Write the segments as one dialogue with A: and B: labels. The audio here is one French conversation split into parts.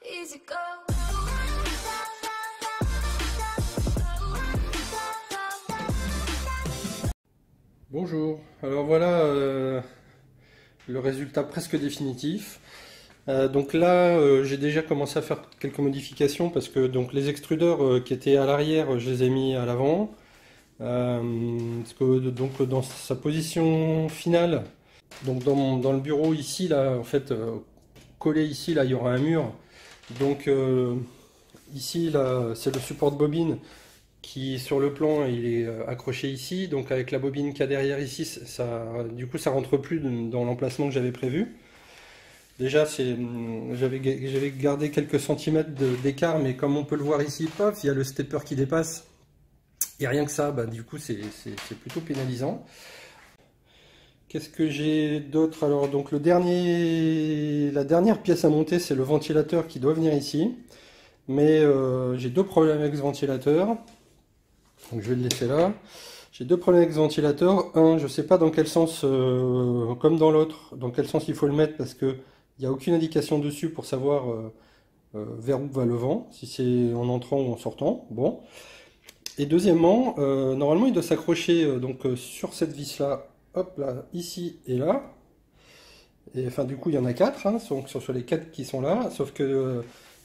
A: easy go.
B: Bonjour, alors voilà le résultat presque définitif. Donc là j'ai déjà commencé à faire quelques modifications parce que donc les extrudeurs qui étaient à l'arrière je les ai mis à l'avant. Parce que donc dans sa position finale, donc dans le bureau ici là en fait collé ici là il y aura un mur. Donc ici là c'est le support de bobine qui sur le plan il est accroché ici, donc avec la bobine qu'il y a derrière ici, du coup ça rentre plus dans l'emplacement que j'avais prévu. Déjà j'avais gardé quelques centimètres d'écart, mais comme on peut le voir ici, paf, il y a le stepper qui dépasse, et rien que ça, bah, du coup c'est plutôt pénalisant. Qu'est-ce que j'ai d'autre? Alors donc la dernière pièce à monter, c'est le ventilateur qui doit venir ici, mais j'ai deux problèmes avec ce ventilateur. Donc je vais le laisser là. J'ai deux problèmes avec ce ventilateur. Un, je ne sais pas dans quel sens, comme dans l'autre, dans quel sens il faut le mettre parce qu'il n'y a aucune indication dessus pour savoir vers où va le vent, si c'est en entrant ou en sortant. Bon. Et deuxièmement, normalement il doit s'accrocher sur cette vis là, hop là, ici et là. Et enfin du coup il y en a quatre, hein, donc sur les quatre qui sont là, sauf que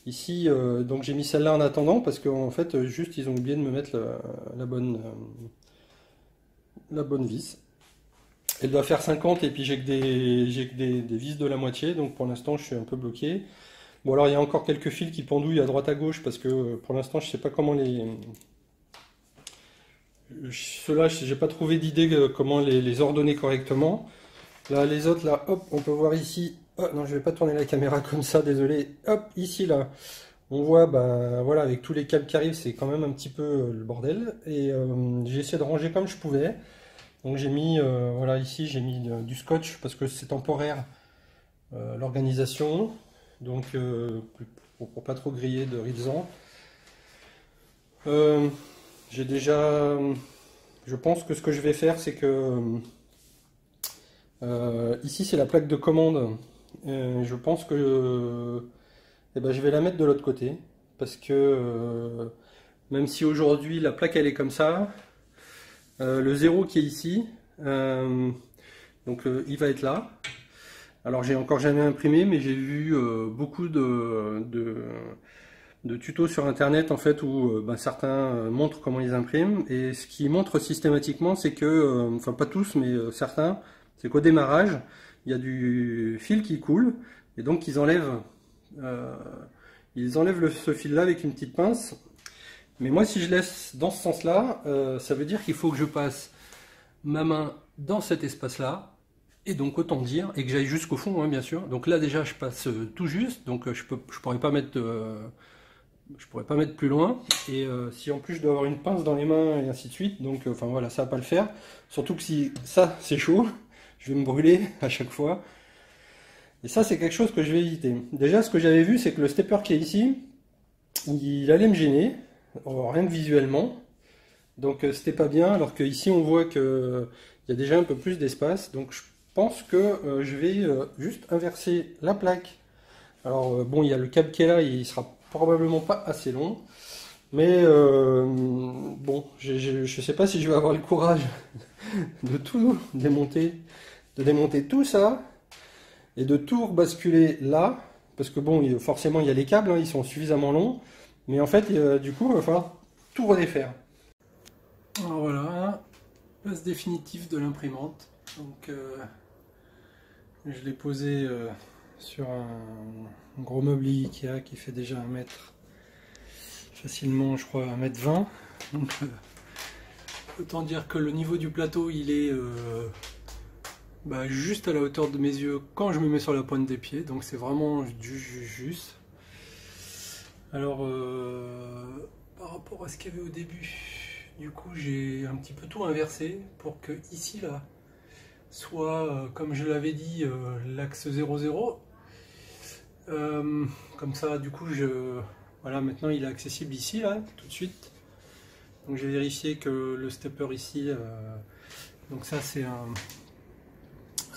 B: ici, donc j'ai mis celle-là en attendant parce qu'en fait, juste ils ont oublié de me mettre la bonne vis. Elle doit faire 50 et puis j'ai que des vis de la moitié, donc pour l'instant je suis un peu bloqué. Bon alors il y a encore quelques fils qui pendouillent à droite à gauche parce que pour l'instant je sais pas comment ceux-là j'ai pas trouvé d'idée comment les ordonner correctement. Là les autres là, hop, on peut voir ici. Oh, non, je vais pas tourner la caméra comme ça, désolé. Hop, ici là. On voit, bah, voilà, avec tous les câbles qui arrivent, c'est quand même un petit peu le bordel. Et j'ai essayé de ranger comme je pouvais. Donc j'ai mis, voilà, ici j'ai mis du scotch parce que c'est temporaire l'organisation. Donc pour pas trop griller de risant. J'ai déjà, je pense que ce que je vais faire, c'est que ici c'est la plaque de commande. Je pense que eh ben, je vais la mettre de l'autre côté parce que même si aujourd'hui la plaque elle est comme ça, le 0 qui est ici, il va être là. Alors j'ai encore jamais imprimé, mais j'ai vu beaucoup de tutos sur internet en fait où certains montrent comment ils impriment, et ce qu'ils montrent systématiquement c'est que, enfin pas tous mais certains, c'est qu'au démarrage il y a du fil qui coule et donc euh, ils enlèvent ce fil là avec une petite pince. Mais moi si je laisse dans ce sens là, ça veut dire qu'il faut que je passe ma main dans cet espace là, et donc autant dire, et que j'aille jusqu'au fond, hein, bien sûr. Donc là déjà je passe tout juste, donc je pourrais pas mettre plus loin, et si en plus je dois avoir une pince dans les mains et ainsi de suite, donc enfin voilà, ça va pas le faire. Surtout que si ça c'est chaud, je vais me brûler à chaque fois. Et ça c'est quelque chose que je vais éviter. Déjà ce que j'avais vu c'est que le stepper qui est ici, il allait me gêner, rien que visuellement. Donc c'était pas bien, alors qu'ici on voit qu'il y a déjà un peu plus d'espace. Donc je pense que je vais juste inverser la plaque. Alors bon, il y a le câble qui est là, il sera probablement pas assez long. Mais bon, je sais pas si je vais avoir le courage de tout démonter, de démonter tout ça et de tout rebasculer là. Parce que bon, forcément il y a les câbles, hein, ils sont suffisamment longs. Mais en fait, du coup, il va falloir tout redéfaire. Alors voilà, place définitive de l'imprimante. Donc je l'ai posé sur un gros meuble Ikea qui fait déjà 1 mètre, facilement je crois 1,20 m. Donc autant dire que le niveau du plateau il est juste à la hauteur de mes yeux quand je me mets sur la pointe des pieds. Donc c'est vraiment juste. Alors par rapport à ce qu'il y avait au début, du coup j'ai un petit peu tout inversé pour que ici là soit comme je l'avais dit l'axe 00. Comme ça du coup voilà, maintenant il est accessible ici là tout de suite. Donc j'ai vérifié que le stepper ici, donc ça c'est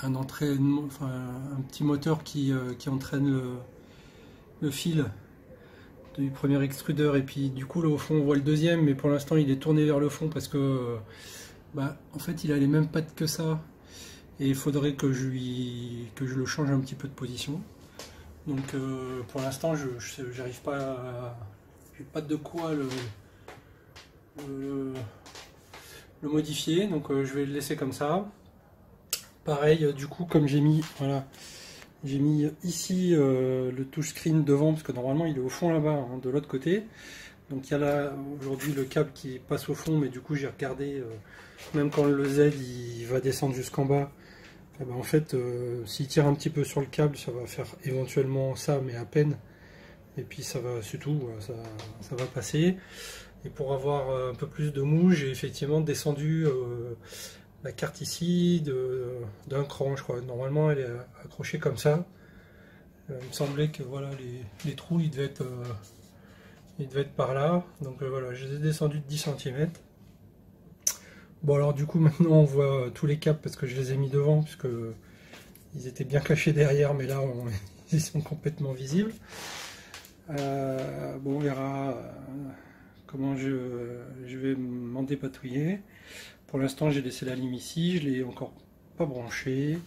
B: un entraînement, enfin un petit moteur qui entraîne le fil du premier extrudeur, et puis du coup là au fond on voit le deuxième, mais pour l'instant il est tourné vers le fond parce que en fait il a les mêmes pattes que ça, et il faudrait que je le change un petit peu de position. Donc pour l'instant j'arrive pas j'ai pas de quoi le modifier, donc je vais le laisser comme ça. Pareil, du coup, comme j'ai mis, voilà, j'ai mis ici le touchscreen devant, parce que normalement il est au fond là-bas, hein, de l'autre côté. Donc il y a là aujourd'hui le câble qui passe au fond, mais du coup j'ai regardé, même quand le Z il va descendre jusqu'en bas, eh ben, en fait s'il tire un petit peu sur le câble, ça va faire éventuellement ça, mais à peine. Et puis ça va, c'est tout, ça va passer. Et pour avoir un peu plus de mou, j'ai effectivement descendu la carte ici d'un cran, je crois. Normalement elle est accrochée comme ça. Il me semblait que voilà, les trous ils devaient être par là. Donc voilà, je les ai descendus de 10 cm. Bon alors du coup maintenant on voit tous les câbles parce que je les ai mis devant, puisque ils étaient bien cachés derrière, mais là ils sont complètement visibles. Bon, on verra comment je vais m'en dépatouiller. Pour l'instant j'ai laissé la lime ici, je l'ai encore pas branché.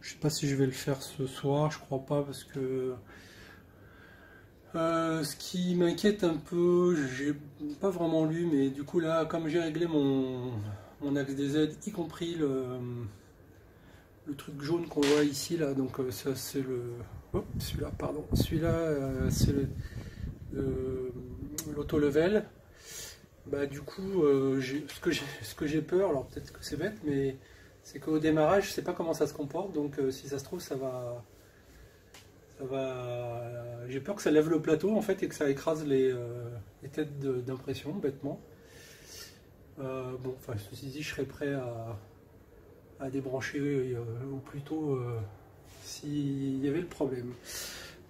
B: Je sais pas si je vais le faire ce soir, je crois pas, parce que ce qui m'inquiète un peu, j'ai pas vraiment lu, mais du coup là, comme j'ai réglé mon axe des Z, y compris le truc jaune qu'on voit ici là, donc ça c'est celui-là, pardon, celui-là c'est l'auto-level. Bah du coup, ce que j'ai peur, alors peut-être que c'est bête, mais c'est qu'au démarrage, je sais pas comment ça se comporte, donc si ça se trouve, j'ai peur que ça lève le plateau en fait et que ça écrase les têtes d'impression, bêtement. Bon, enfin, ceci dit, je serais prêt à débrancher au plus tôt s'il y avait le problème.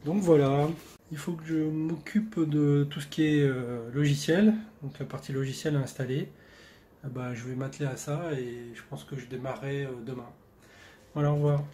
B: Donc voilà, il faut que je m'occupe de tout ce qui est logiciel, donc la partie logicielle à installer. Je vais m'atteler à ça et je pense que je démarrerai demain. Voilà, au revoir.